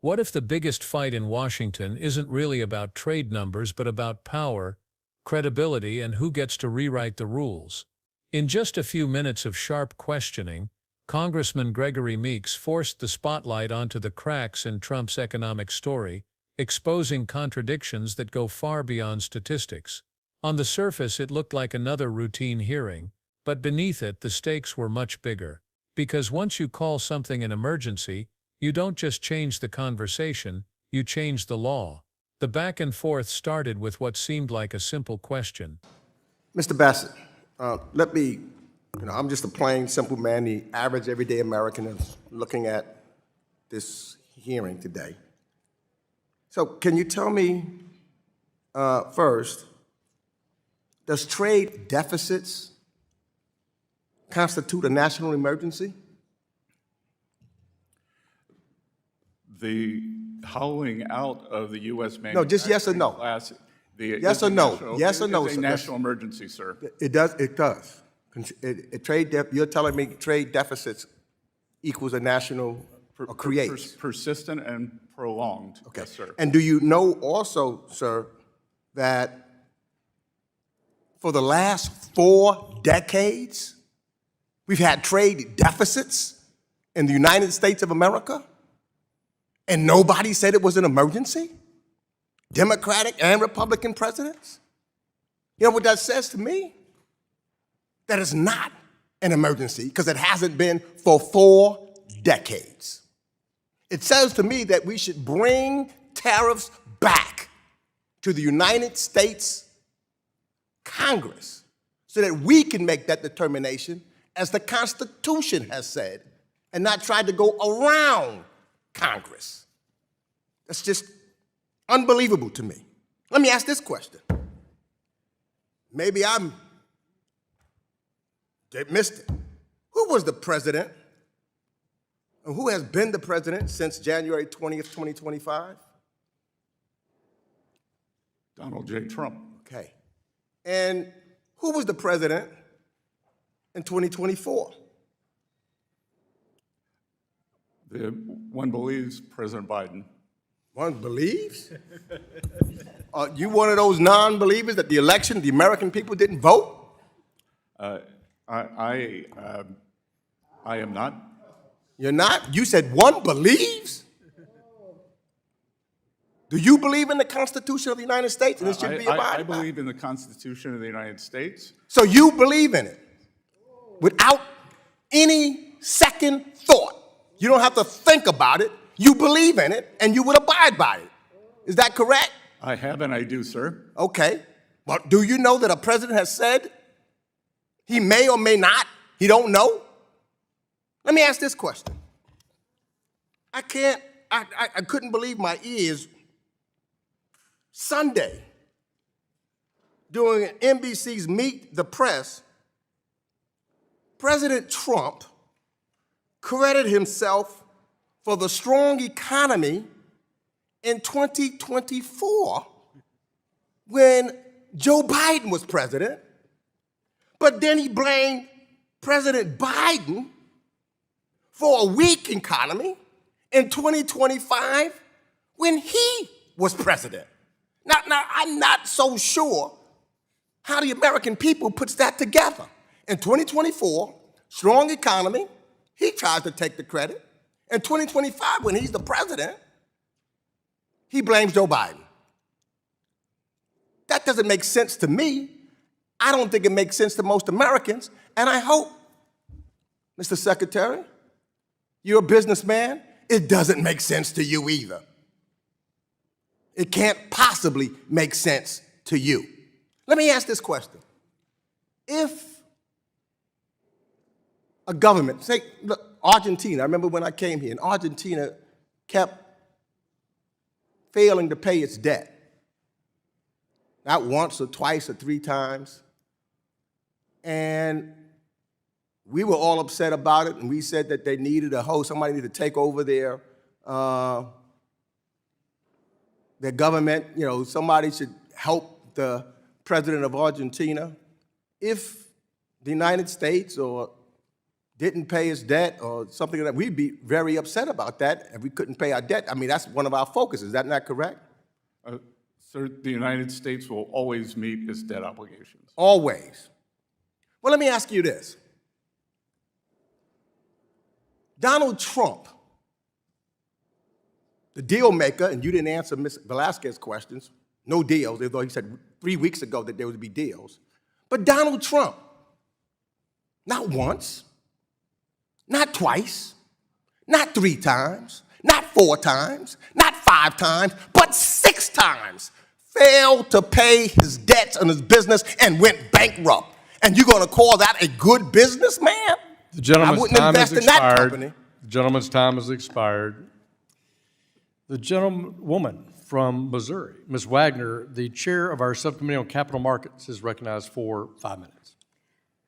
What if the biggest fight in Washington isn't really about trade numbers but about power, credibility, and who gets to rewrite the rules? In just a few minutes of sharp questioning, Congressman Gregory Meeks forced the spotlight onto the cracks in Trump's economic story, exposing contradictions that go far beyond statistics. On the surface, it looked like another routine hearing, but beneath it, the stakes were much bigger. Because once you call something an emergency, you don't just change the conversation, you change the law. The back and forth started with what seemed like a simple question. Mr. Bassett, I'm just a plain, simple man, the average, everyday American is looking at this hearing today. So can you tell me first, does trade deficits constitute a national emergency? The hollowing out of the U.S. manufacturing No, just yes or no. class. Yes or no? Yes or no, It's a sir? national emergency, sir. It does. It does. You're telling me trade deficits equals a national or creates? Persistent and prolonged. Okay. Yes, sir. And do you know also, sir, that for the last 4 decades, we've had trade deficits in the United States of America, and nobody said it was an emergency? Democratic and Republican presidents? You know what that says to me? That it's not an emergency because it hasn't been for 4 decades. It says to me that we should bring tariffs back to the United States Congress so that we can make that determination as the Constitution has said and not try to go around Congress. That's just unbelievable to me. Let me ask this question. Maybe they missed it. Who was the president, and who has been the president since January 20th, 2025? Donald J. Trump. Okay. And who was the president in 2024? One believes President Biden. One believes? You one of those non-believers that the American people didn't vote? I am not. You're not? You said one believes? Do you believe in the Constitution of the United States and it should be abided by? I believe in the Constitution of the United States. So you believe in it without any second thought. You don't have to think about it. You believe in it and you would abide by it. Is that correct? I have and I do, sir. Okay. Well, do you know that a president has said he may or may not? He don't know? Let me ask this question. I couldn't believe my ears. Sunday, during NBC's Meet the Press, President Trump credited himself for the strong economy in 2024 when Joe Biden was president, but then he blamed President Biden for a weak economy in 2025 when he was president. Now, I'm not so sure how the American people puts that together. In 2024, strong economy, he tries to take the credit. In 2025, when he's the president, he blames Joe Biden. That doesn't make sense to me. I don't think it makes sense to most Americans. And I hope, Mr. Secretary, you're a businessman, it doesn't make sense to you either. It can't possibly make sense to you. Let me ask this question. If a government, say, look, Argentina, I remember when I came here, and Argentina kept failing to pay its debt. Not once or twice or 3 times. And we were all upset about it, and we said that they needed somebody needed to take over their government. You know, somebody should help the president of Argentina. If the United States or didn't pay his debt or something like that, we'd be very upset about that if we couldn't pay our debt. I mean, that's one of our focuses. Is that not correct? Sir, the United States will always meet its debt obligations. Always. Well, let me ask you this. Donald Trump, the deal maker, and you didn't answer Ms. Velasquez's questions, no deals, although he said 3 weeks ago that there would be deals. But Donald Trump, not once, not twice, not 3 times, not 4 times, not 5 times, but 6 times failed to pay his debts on his business and went bankrupt. And you're going to call that a good businessman? The gentleman's I wouldn't time invest has in that expired. company. The gentleman's time has expired. The gentlewoman from Missouri, Ms. Wagner, the chair of our subcommittee on capital markets, is recognized for 5 minutes.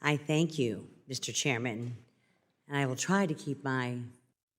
I thank you, Mr. Chairman, and I will try to keep my...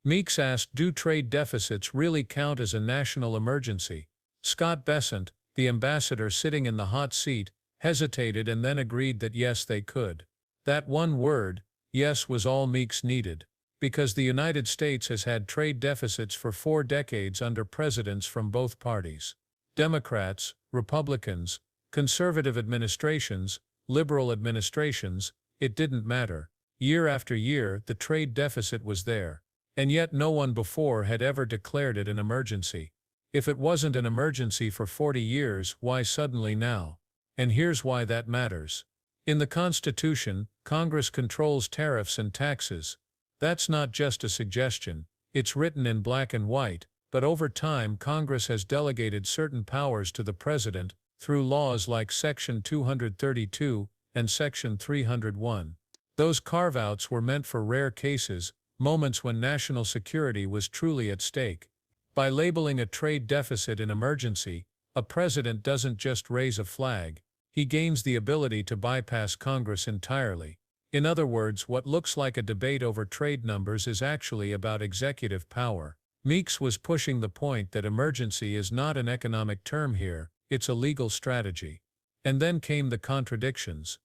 Meeks asked, do trade deficits really count as a national emergency? Scott Bessent, the ambassador sitting in the hot seat, hesitated and then agreed that yes, they could. That one word, yes, was all Meeks needed, because the United States has had trade deficits for 4 decades under presidents from both parties. Democrats, Republicans, conservative administrations, liberal administrations, it didn't matter. Year after year, the trade deficit was there. And yet no one before had ever declared it an emergency. If it wasn't an emergency for 40 years, why suddenly now? And here's why that matters. In the Constitution, Congress controls tariffs and taxes. That's not just a suggestion, it's written in black and white, but over time Congress has delegated certain powers to the President through laws like Section 232 and Section 301. Those carve-outs were meant for rare cases, moments when national security was truly at stake. By labeling a trade deficit an emergency, a president doesn't just raise a flag, he gains the ability to bypass Congress entirely. In other words, what looks like a debate over trade numbers is actually about executive power. Meeks was pushing the point that emergency is not an economic term here, it's a legal strategy. And then came the contradictions.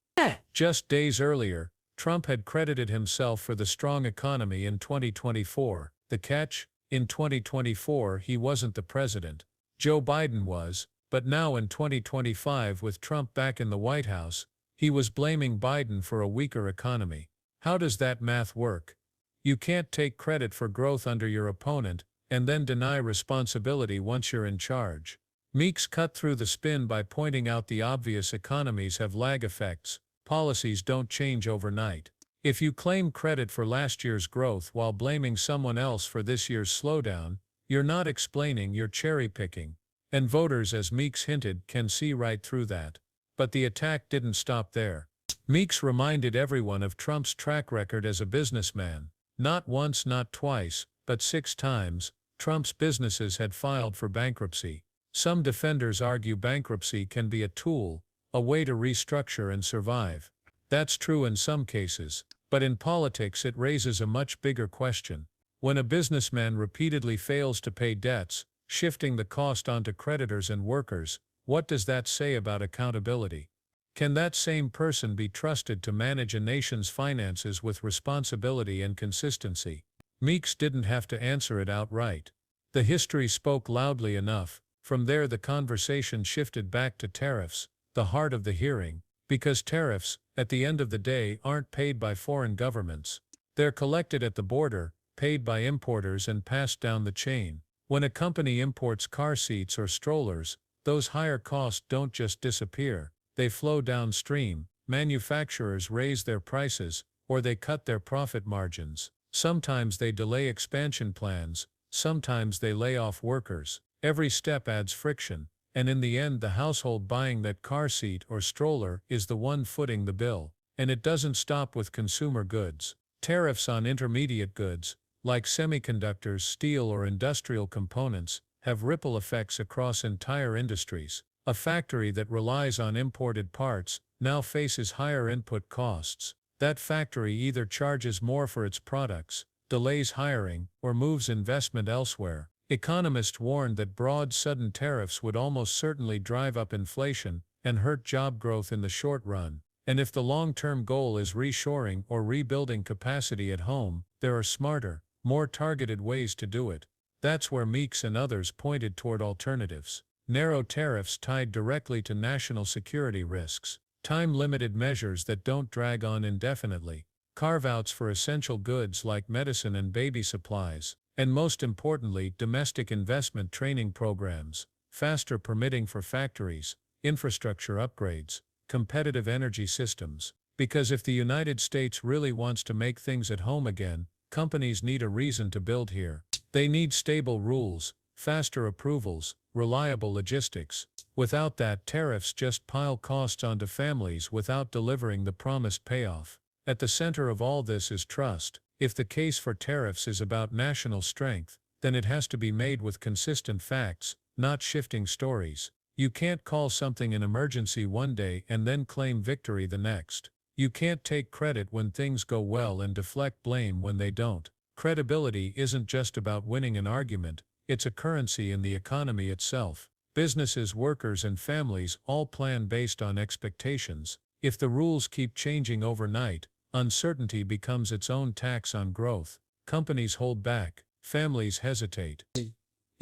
Just days earlier, Trump had credited himself for the strong economy in 2024. The catch? In 2024, he wasn't the president. Joe Biden was, but now in 2025 with Trump back in the White House, he was blaming Biden for a weaker economy. How does that math work? You can't take credit for growth under your opponent and then deny responsibility once you're in charge. Meeks cut through the spin by pointing out the obvious: economies have lag effects, policies don't change overnight. If you claim credit for last year's growth while blaming someone else for this year's slowdown, you're not explaining, you're cherry-picking. And voters, as Meeks hinted, can see right through that. But the attack didn't stop there. Meeks reminded everyone of Trump's track record as a businessman. Not once, not twice, but 6 times, Trump's businesses had filed for bankruptcy. Some defenders argue bankruptcy can be a tool, a way to restructure and survive. That's true in some cases, but in politics it raises a much bigger question. When a businessman repeatedly fails to pay debts, shifting the cost onto creditors and workers, what does that say about accountability? Can that same person be trusted to manage a nation's finances with responsibility and consistency? Meeks didn't have to answer it outright. The history spoke loudly enough. From there the conversation shifted back to tariffs, the heart of the hearing, because tariffs, at the end of the day, aren't paid by foreign governments. They're collected at the border, paid by importers and passed down the chain. When a company imports car seats or strollers, those higher costs don't just disappear, they flow downstream. Manufacturers raise their prices, or they cut their profit margins. Sometimes they delay expansion plans, sometimes they lay off workers. Every step adds friction, and in the end the household buying that car seat or stroller is the one footing the bill. And it doesn't stop with consumer goods. Tariffs on intermediate goods, like semiconductors, steel, or industrial components, have ripple effects across entire industries. A factory that relies on imported parts now faces higher input costs. That factory either charges more for its products, delays hiring, or moves investment elsewhere. Economists warned that broad, sudden tariffs would almost certainly drive up inflation and hurt job growth in the short run. And if the long-term goal is reshoring or rebuilding capacity at home, there are smarter, more targeted ways to do it. That's where Meeks and others pointed toward alternatives. Narrow tariffs tied directly to national security risks, time-limited measures that don't drag on indefinitely, carve-outs for essential goods like medicine and baby supplies, and most importantly, domestic investment training programs, faster permitting for factories, infrastructure upgrades, competitive energy systems. Because if the United States really wants to make things at home again, companies need a reason to build here. They need stable rules, faster approvals, reliable logistics. Without that, tariffs just pile costs onto families without delivering the promised payoff. At the center of all this is trust. If the case for tariffs is about national strength, then it has to be made with consistent facts, not shifting stories. You can't call something an emergency one day and then claim victory the next. You can't take credit when things go well and deflect blame when they don't. Credibility isn't just about winning an argument, it's a currency in the economy itself. Businesses, workers, and families all plan based on expectations. If the rules keep changing overnight, uncertainty becomes its own tax on growth. Companies hold back, families hesitate.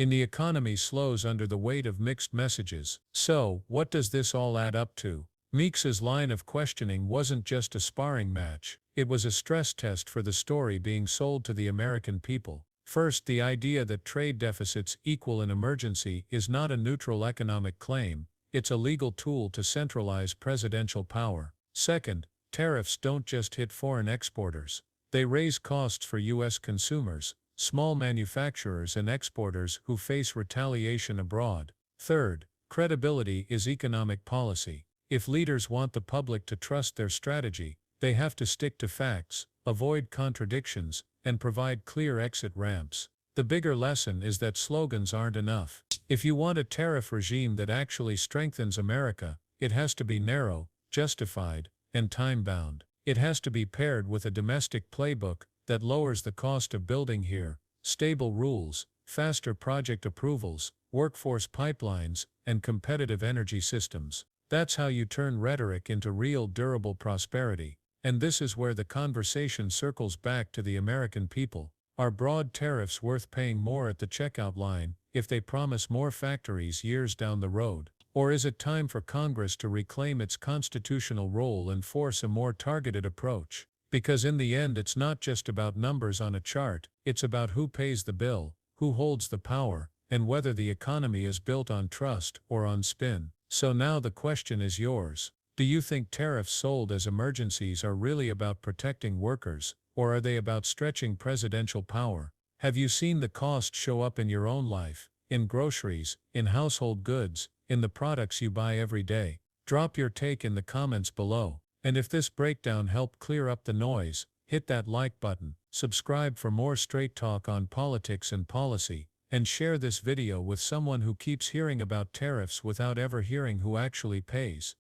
And the economy slows under the weight of mixed messages. So, what does this all add up to? Meeks's line of questioning wasn't just a sparring match, it was a stress test for the story being sold to the American people. First, the idea that trade deficits equal an emergency is not a neutral economic claim, it's a legal tool to centralize presidential power. Second, tariffs don't just hit foreign exporters. They raise costs for U.S. consumers, small manufacturers and exporters who face retaliation abroad. Third, credibility is economic policy. If leaders want the public to trust their strategy, they have to stick to facts, avoid contradictions, and provide clear exit ramps. The bigger lesson is that slogans aren't enough. If you want a tariff regime that actually strengthens America, it has to be narrow, justified, and time-bound. It has to be paired with a domestic playbook that lowers the cost of building here, stable rules, faster project approvals, workforce pipelines, and competitive energy systems. That's how you turn rhetoric into real durable prosperity. And this is where the conversation circles back to the American people. Are broad tariffs worth paying more at the checkout line if they promise more factories years down the road? Or is it time for Congress to reclaim its constitutional role and force a more targeted approach? Because in the end, it's not just about numbers on a chart, it's about who pays the bill, who holds the power, and whether the economy is built on trust or on spin. So now the question is yours. Do you think tariffs sold as emergencies are really about protecting workers, or are they about stretching presidential power? Have you seen the cost show up in your own life, in groceries, in household goods, in the products you buy every day? Drop your take in the comments below. And if this breakdown helped clear up the noise, hit that like button, subscribe for more straight talk on politics and policy, and share this video with someone who keeps hearing about tariffs without ever hearing who actually pays.